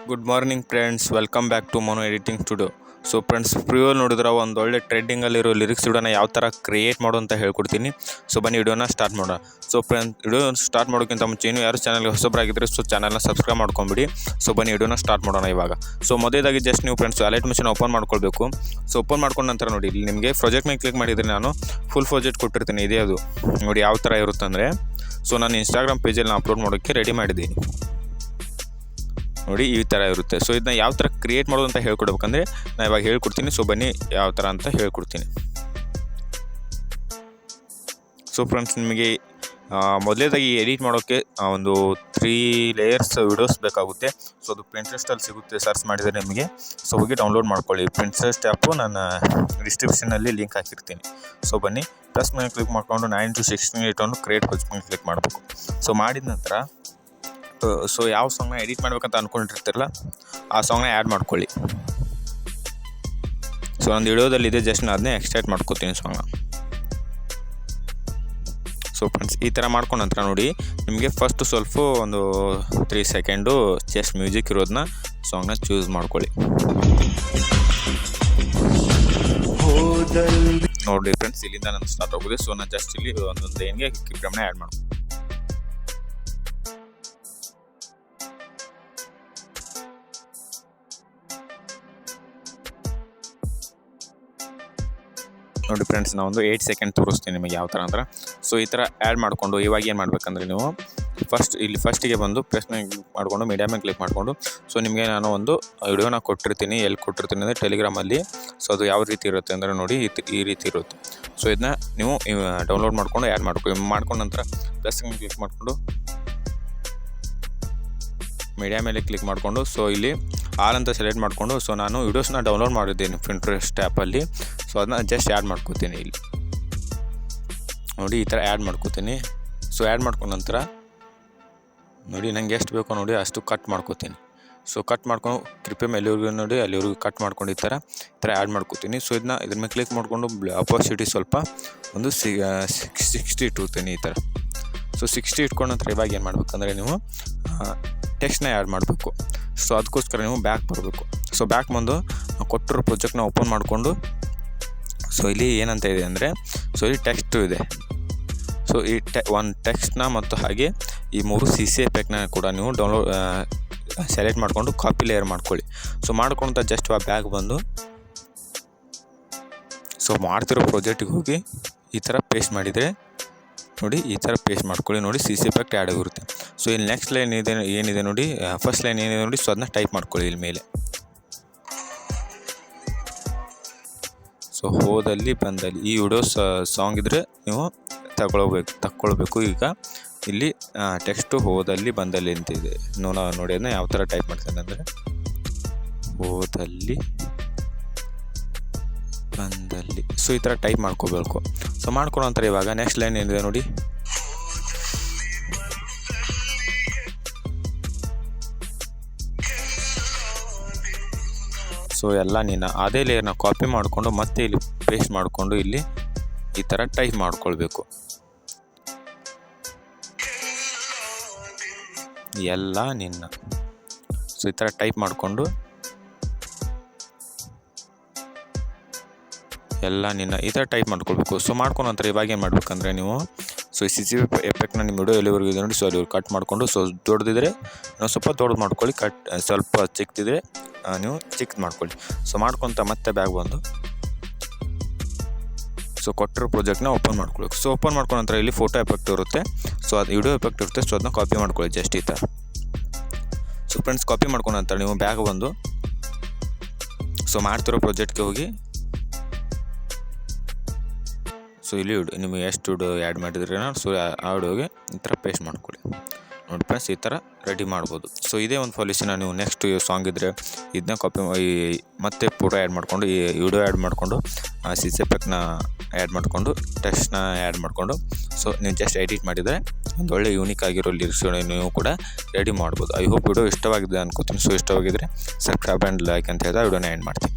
Good morning friends, welcome back to mono editing studio. So friends, ಪ್ರಿವ್ಯೂಲ್ ನೋಡಿದ್ರೆ ಒಂದು ಒಳ್ಳೆ ಟ್ರೆಂಡಿಂಗಲ್ಲಿರೋ ಲಿರಿಕ್ಸ್ ವಿಡಿಯೋನ ಯಾವ ಥರ ಕ್ರಿಯೇಟ್ ಮಾಡು ಅಂತ ಹೇಳ್ಕೊಡ್ತೀನಿ. ಸೊ ಬನ್ನಿ ವಿಡಿಯೋನ ಸ್ಟಾರ್ಟ್ ಮಾಡೋಣ. ಸೊ ಫ್ರೆಂಡ್ಸ್, ವಿಡಿಯೋ ಸ್ಟಾರ್ಟ್ ಮಾಡೋಕ್ಕಿಂತ ಮುಂಚೆ ಯಾರು ಚಾನಲ್ಗೆ ಹೊಸಬರಾಗಿದ್ದರೆ ಸೊ ಚಾನಲ್ನ ಸಬ್ಸ್ಕ್ರೈಬ್ ಮಾಡ್ಕೊಂಬಿಡಿ. ಸೊ ಬನ್ನಿ ವಿಡಿಯೋನ ಸ್ಟಾರ್ಟ್ ಮಾಡೋಣ ಇವಾಗ. ಸೊ ಮೊದಲಾಗಿ ಜಸ್ಟ್ ನೀವು ಫ್ರೆಂಡ್ಸ್ ಅಲೈಟ್ ಮಿಷನ್ ಓಪನ್ ಮಾಡ್ಕೊಳ್ಬೇಕು. ಸೊ ಓಪನ್ ಮಾಡ್ಕೊಂಡ ನಂತರ ನೋಡಿ, ಇಲ್ಲಿ ನಿಮಗೆ ಪ್ರಾಜೆಕ್ಟ್ ಮೇಲೆ ಕ್ಲಿಕ್ ಮಾಡಿದರೆ ನಾನು ಫುಲ್ ಪ್ರಾಜೆಕ್ಟ್ ಕೊಟ್ಟಿರ್ತೀನಿ. ಇದೇ ಅದು ನೋಡಿ ಯಾವ ಥರ ಇರುತ್ತೆ ಅಂದರೆ, ಸೊ ನಾನು ಇನ್ಸ್ಟಾಗ್ರಾಮ್ ಪೇಜಲ್ಲಿ ನಾನು ಅಪ್ಲೋಡ್ ಮಾಡೋಕ್ಕೆ ರೆಡಿ ಮಾಡಿದ್ದೀನಿ. ನೋಡಿ ಈ ಥರ ಇರುತ್ತೆ. ಸೊ ಇದನ್ನ ಯಾವ ಥರ ಕ್ರಿಯೇಟ್ ಮಾಡೋದು ಅಂತ ಹೇಳ್ಕೊಡ್ಬೇಕಂದ್ರೆ ನಾನು ಇವಾಗ ಹೇಳ್ಕೊಡ್ತೀನಿ. ಸೊ ಬನ್ನಿ ಯಾವ ಥರ ಅಂತ ಹೇಳ್ಕೊಡ್ತೀನಿ. ಸೊ ಫ್ರೆಂಡ್ಸ್, ನಿಮಗೆ ಮೊದಲೇದಾಗಿ ಎಡಿಟ್ ಮಾಡೋಕ್ಕೆ ಒಂದು 3 ಲೇಯರ್ಸ್ ವಿಡಿಯೋಸ್ ಬೇಕಾಗುತ್ತೆ. ಸೊ ಅದು Pinterestಲ್ಲಿ ಸಿಗುತ್ತೆ, ಸರ್ಚ್ ಮಾಡಿದರೆ ನಿಮಗೆ. ಸೊ ಹೋಗಿ ಡೌನ್ಲೋಡ್ ಮಾಡ್ಕೊಳ್ಳಿ. Pinterest ಆ್ಯಪು ನಾನು ಡಿಸ್ಕ್ರಿಪ್ಷನಲ್ಲಿ ಲಿಂಕ್ ಹಾಕಿರ್ತೀನಿ. ಸೊ ಬನ್ನಿ, ಪ್ಲಸ್ ಮೇಲೆ ಕ್ಲಿಕ್ ಮಾಡಿಕೊಂಡು 9:16 ಇಟ್ಟನ್ನು ಕ್ರಿಯೇಟ್ ಪೇಜ್ ಮೇಲೆ ಕ್ಲಿಕ್ ಮಾಡಬೇಕು. ಸೊ ಮಾಡಿದ ನಂತರ ಸೊ ಯಾವ ಸಾಂಗ್ನ ಎಡಿಟ್ ಮಾಡ್ಬೇಕಂತ ಅಂದ್ಕೊಂಡಿರ್ತಿರಲ್ಲ ಆ ಸಾಂಗ್ನ ಆ್ಯಡ್ ಮಾಡ್ಕೊಳ್ಳಿ. ಸೊ ಒಂದು ವಿಡಿಯೋದಲ್ಲಿದೆ, ಜಸ್ಟ್ ನಾನು ಅದನ್ನೇ ಎಕ್ಸ್ಟ್ರಾಕ್ಟ್ ಮಾಡ್ಕೋತೀನಿ ಸಾಂಗ್ನ. ಸೊ ಫ್ರೆಂಡ್ಸ್, ಈ ಥರ ಮಾಡ್ಕೊಂಡ ನಂತರ ನೋಡಿ, ನಿಮಗೆ ಫಸ್ಟ್ ಸ್ವಲ್ಪ ಒಂದು 3 ಸೆಕೆಂಡು ಜಸ್ಟ್ ಮ್ಯೂಸಿಕ್ ಇರೋದನ್ನ ಸಾಂಗ್ನ ಚೂಸ್ ಮಾಡ್ಕೊಳ್ಳಿ. ನೋಡಿ ಫ್ರೆಂಡ್ಸ್, ಇಲ್ಲಿಂದ ನಾನು ಸ್ಟಾರ್ಟ್ ಆಗೋದು. ಸೊ ನಾನು ಜಸ್ಟ್ ಇಲ್ಲಿ ಒಂದೊಂದು ಲೈನ್ಗೆ ಕಿಪ್ರಮ್ನ ಆ್ಯಡ್ ಮಾಡ್ತೀನಿ. ನೋಡಿ ಫ್ರೆಂಡ್ಸ್, ನಾನು ಒಂದು 8 ಸೆಕೆಂಡ್ ತೋರಿಸ್ತೀನಿ ನಿಮಗೆ ಯಾವ ಥರ ಅಂದ್ರೆ. ಸೊ ಈ ಥರ ಆ್ಯಡ್ ಮಾಡಿಕೊಂಡು ಇವಾಗ ಏನು ಮಾಡಬೇಕಂದ್ರೆ, ನೀವು ಫಸ್ಟಿಗೆ ಬಂದು ಪ್ರೆಸ್ ಮೇಲೆ ಕ್ಲಿಕ್ ಮಾಡಿಕೊಂಡು ಮೀಡಿಯಾ ಮೇಲೆ ಕ್ಲಿಕ್ ಮಾಡಿಕೊಂಡು, ಸೊ ನಿಮಗೆ ನಾನು ಒಂದು ವಿಡಿಯೋನ ಕೊಟ್ಟಿರ್ತೀನಿ. ಎಲ್ಲಿ ಕೊಟ್ಟಿರ್ತೀನಿ ಅಂದರೆ ಟೆಲಿಗ್ರಾಮಲ್ಲಿ. ಸೊ ಅದು ಯಾವ ರೀತಿ ಇರುತ್ತೆ ಅಂದರೆ ನೋಡಿ, ಈ ರೀತಿ ಇರುತ್ತೆ. ಸೊ ಇದನ್ನ ನೀವು ಡೌನ್ಲೋಡ್ ಮಾಡ್ಕೊಂಡು ಆ್ಯಡ್ ಮಾಡ್ಕೊಂಡು ನಂತರ ಪ್ಲಸ್ ಮೇಲೆ ಕ್ಲಿಕ್ ಮಾಡಿಕೊಂಡು ಮೀಡಿಯಾ ಮೇಲೆ ಕ್ಲಿಕ್ ಮಾಡಿಕೊಂಡು, ಸೊ ಇಲ್ಲಿ ಆಲ್ ಅಂತ ಸೆಲೆಕ್ಟ್ ಮಾಡಿಕೊಂಡು, ಸೊ ನಾನು ವಿಡಿಯೋಸ್ನ ಡೌನ್ಲೋಡ್ ಮಾಡಿದ್ದೀನಿ Pinterest ಆ್ಯಪಲ್ಲಿ. ಸೊ ಅದನ್ನ ಜಸ್ಟ್ ಆ್ಯಡ್ ಮಾಡ್ಕೋತೀನಿ. ಇಲ್ಲಿ ನೋಡಿ ಈ ಥರ ಆ್ಯಡ್ ಮಾಡ್ಕೋತೀನಿ. ಸೊ ಆ್ಯಡ್ ಮಾಡ್ಕೊಂಡ ನಂತರ ನೋಡಿ, ನನಗೆ ಎಷ್ಟು ಬೇಕೋ ನೋಡಿ ಅಷ್ಟು ಕಟ್ ಮಾಡ್ಕೋತೀನಿ. ಸೊ ಕಟ್ ಮಾಡ್ಕೊಂಡು ಕ್ರಿಪೆ ಎಲ್ಲಿವರೆಗೂ ನೋಡಿ ಅಲ್ಲಿವರೆಗೂ ಕಟ್ ಮಾಡ್ಕೊಂಡು ಈ ಥರ ಆ್ಯಡ್ ಮಾಡ್ಕೋತೀನಿ. ಸೊ ಇದ್ರ ಮೇಲೆ ಕ್ಲಿಕ್ ಮಾಡಿಕೊಂಡು ಅಪಾಸಿಟಿ ಸ್ವಲ್ಪ ಒಂದು 60 ಇಟ್ಕೋತೀನಿ ಈ ಥರ. ಸೊ 60 ಇಟ್ಕೊಂಡ ನಂತರ ಇವಾಗ ಏನು ಮಾಡ್ಬೇಕಂದ್ರೆ, ನೀವು ಟೆಕ್ಸ್ಟ್ನ ಆ್ಯಡ್ ಮಾಡಬೇಕು. ಸೊ ಅದಕ್ಕೋಸ್ಕರ ನೀವು ಬ್ಯಾಕ್ ಬರಬೇಕು. ಸೊ ಬ್ಯಾಕ್ ಬಂದು ಕೊಟ್ಟಿರೋ ಪ್ರಾಜೆಕ್ಟ್ನ ಓಪನ್ ಮಾಡಿಕೊಂಡು, ಸೊ ಇಲ್ಲಿ ಏನಂತ ಇದೆ ಅಂದರೆ, ಸೊ ಇಲ್ಲಿ ಟೆಕ್ಸ್ಟು ಇದೆ. ಸೊ ಈ ಒಂದು ಟೆಕ್ಸ್ಟ್ನ ಮತ್ತು ಹಾಗೆ ಈ 3 CC ಎಫೆಕ್ಟ್ನ ಕೂಡ ನೀವು ಡೌನ್ಲೋಡ್ ಸೆಲೆಕ್ಟ್ ಮಾಡಿಕೊಂಡು ಕಾಪಿ ಲೇಯರ್ ಮಾಡ್ಕೊಳ್ಳಿ. ಸೊ ಮಾಡ್ಕೊಂತ ಜಸ್ಟ್ ಬ್ಯಾಕ್ ಬಂದು, ಸೊ ಮಾಡ್ತಿರೋ ಪ್ರಾಜೆಕ್ಟಿಗೆ ಹೋಗಿ ಈ ಥರ ಪೇಸ್ಟ್ ಮಾಡಿದರೆ ನೋಡಿ, ಈ ಥರ ಪೇಸ್ಟ್ ಮಾಡ್ಕೊಳ್ಳಿ. ನೋಡಿ CC ಎಫೆಕ್ಟ್ ಆ್ಯಡ್ ಆಗಿರುತ್ತೆ. ಸೊ ಇಲ್ಲಿ ನೆಕ್ಸ್ಟ್ ಲೈನ್ ಏನಿದೆ ನೋಡಿ, ಫಸ್ಟ್ ಲೈನ್ ಏನಿದೆ ನೋಡಿ, ಸೊ ಅದನ್ನ ಟೈಪ್ ಮಾಡ್ಕೊಳ್ಳಿ ಇಲ್ಲಿ ಮೇಲೆ. ಸೊ ಹೋದಲ್ಲಿ ಬಂದಲ್ಲಿ ಈ ವಿಡಿಯೋಸ್ ಸಾಂಗ್ ಇದ್ದರೆ ನೀವು ತಗೊಳ್ಬೇಕು. ಈಗ ಇಲ್ಲಿ ಟೆಕ್ಸ್ಟು ಹೋದಲ್ಲಿ ಬಂದಲ್ಲಿ ಅಂತಿದೆ ನೋಡಿ, ಅದನ್ನ ಯಾವ ಥರ ಟೈಪ್ ಮಾಡ್ತೀನಿ ಅಂದರೆ, ಹೋದಲ್ಲಿ ಬಂದಲ್ಲಿ. ಸೊ ಈ ಥರ ಟೈಪ್ ಮಾಡ್ಕೋಬೇಕು. ಸೊ ಮಾಡ್ಕೊಳ್ಳೋ ನಂತರ ಇವಾಗ ನೆಕ್ಸ್ಟ್ ಲೈನ್ ಏನಿದೆ ನೋಡಿ, ಸೊ ಎಲ್ಲ ನೀನು ಅದೇ ಲೇಯರ್ನ ಕಾಪಿ ಮಾಡಿಕೊಂಡು ಮತ್ತೆ ಇಲ್ಲಿ ಪೇಸ್ಟ್ ಮಾಡಿಕೊಂಡು ಇಲ್ಲಿ ಈ ಥರ ಟೈಪ್ ಮಾಡ್ಕೊಳ್ಬೇಕು ಎಲ್ಲ ನಿನ್ನ. ಸೊ ಈ ಥರ ಟೈಪ್ ಮಾಡಿಕೊಂಡು ಎಲ್ಲ ನಿನ್ನ ಈ ಥರ ಟೈಪ್ ಮಾಡ್ಕೊಳ್ಬೇಕು. ಸೊ ಮಾಡ್ಕೊಂಡು ನಂತರ ಇವಾಗ ಏನು ಮಾಡ್ಬೇಕಂದ್ರೆ, ನೀವು ಸೊ ಈ CC ಎಫೆಕ್ಟ್ನ ನಿಮ್ಮ ವಿಡಿಯೋ ಎಲ್ಲಿವರೆಗೂ ಇದೆ ನೋಡಿ, ಸೊ ಅಲ್ಲಿ ಕಟ್ ಮಾಡಿಕೊಂಡು, ಸೊ ದೊಡ್ಡದಿದ್ರೆ ನಾವು ಸ್ವಲ್ಪ ದೊಡ್ಡದು ಮಾಡ್ಕೊಳ್ಳಿ, ಸ್ವಲ್ಪ ಚಿಕ್ಕದಿದ್ರೆ ನೀವು ಚಿಕ್ಕದು ಮಾಡ್ಕೊಳ್ಳಿ. ಸೊ ಮಾಡ್ಕೊತ ಮತ್ತೆ ಬ್ಯಾಗ್ ಬಂದು, ಸೊ ಕೊಟ್ಟಿರೋ ಪ್ರಾಜೆಕ್ಟ್ನ ಓಪನ್ ಮಾಡ್ಕೊಳ್ಬೇಕು. ಸೊ ಓಪನ್ ಮಾಡ್ಕೊಂಡ ನಂತರ ಇಲ್ಲಿ ಫೋಟೋ ಎಫೆಕ್ಟ್ ಇರುತ್ತೆ, ಸೊ ಅದು ವಿಡಿಯೋ ಎಫೆಕ್ಟ್ ಇರುತ್ತೆ. ಸೊ ಅದನ್ನ ಕಾಪಿ ಮಾಡ್ಕೊಳ್ಳಿ ಜಸ್ಟ್ ಈ ಥರ. ಸೊ ಫ್ರೆಂಡ್ಸ್, ಕಾಪಿ ಮಾಡ್ಕೊಂಡ ನಂತರ ನೀವು ಬ್ಯಾಗ್ ಬಂದು, ಸೊ ಮಾಡ್ತಿರೋ ಪ್ರಾಜೆಕ್ಟ್ಗೆ ಹೋಗಿ, ಸೊ ಇಲ್ಲಿ ನಿಮಗೆ ಎಷ್ಟು ವಿಡಿಯೋ ಆ್ಯಡ್ ಮಾಡಿದ್ರೆ ಸೊ ಆ ವಿಡಿಯೋಗೆ ಈ ಥರ ಪೇಸ್ಟ್ ಮಾಡ್ಕೊಳ್ಳಿ. ನೋಡಿ ಫ್ರೆಂಡ್ಸ್, ಈ ಥರ ರೆಡಿ ಮಾಡ್ಬೋದು. ಸೊ ಇದೇ ಒಂದು ಪಾಲಿಸಿನ ನೀವು ನೆಕ್ಸ್ಟ್ ಸಾಂಗ್ ಇದ್ದರೆ ಇದನ್ನ ಕಾಪಿ ಮತ್ತೆ ಫೋಟೋ ಆ್ಯಡ್ ಮಾಡಿಕೊಂಡು, ಈ ವಿಡಿಯೋ ಆ್ಯಡ್ ಮಾಡಿಕೊಂಡು, CC ಎಫೆಕ್ಟ್ನ ಆ್ಯಡ್ ಮಾಡಿಕೊಂಡು, ಟೆಕ್ಸ್ಟ್ನ ಆ್ಯಡ್ ಮಾಡಿಕೊಂಡು, ಸೊ ನೀವು ಜಸ್ಟ್ ಎಡಿಟ್ ಮಾಡಿದರೆ ಒಂದು ಒಳ್ಳೆ ಯೂನಿಕ್ ಆಗಿರೋ ಲಿರಿಕ್ಸ್ ನೀವು ಕೂಡ ರೆಡಿ ಮಾಡ್ಬೋದು. ಐ ಹೋಪ್ ವಿಡಿಯೋ ಇಷ್ಟವಾಗಿದೆ ಅನ್ಕೋತೀನಿ. ಸೊ ಇಷ್ಟವಾಗಿದ್ದರೆ ಸಬ್ಸ್ಕ್ರೈಬ್ ಆ್ಯಂಡ್ ಲೈಕ್ ಅಂತ ಹೇಳಿದ ವಿಡಿಯೋನ ಎಂಡ್ ಮಾಡ್ತೀನಿ.